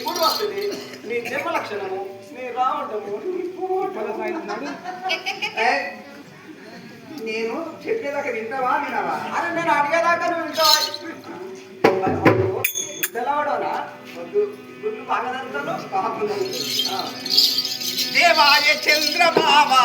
పూట వస్తుంది, నీ జన్మ లక్షణము, నీ రావటము, నేను చెప్పేదాకా వింటావా వినవా? అరే నేను అడిగేదాకా నువ్వు వింటావా? తెలవడోనా వద్దు, గుళ్ళు బాగా జరుగుతాను బాగుంది. దేవాయ చంద్రబాబా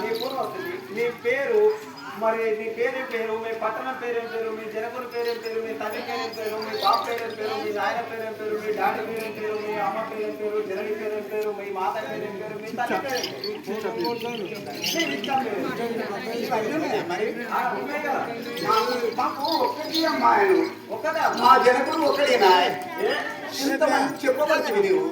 నీ పూర్వం వస్తుంది. నీ పేరు మరి నీ పేరేం పేరు, మీ పట్టణం పేరేం పేరు, మీ జనకుల పేరేం పేరు, మీ తల్లి పేరేం పేరు, మీ బాబు పేరేం పేరు, మీ నాయన పేరేం పేరు, మీ డాడీ పేరేం పేరు, మీ అమ్మ పేరేం పేరు, జనని పేరేం పేరు, మీ మాత పేరేం పేరు, మీ తల్లి పేరేం మాకు ఒక్కటి అమ్మాయి, ఒక్కదా మా జనకుడు ఒక్కడేనా? ఇంతమంది చెప్పబడుతుంది నీవు.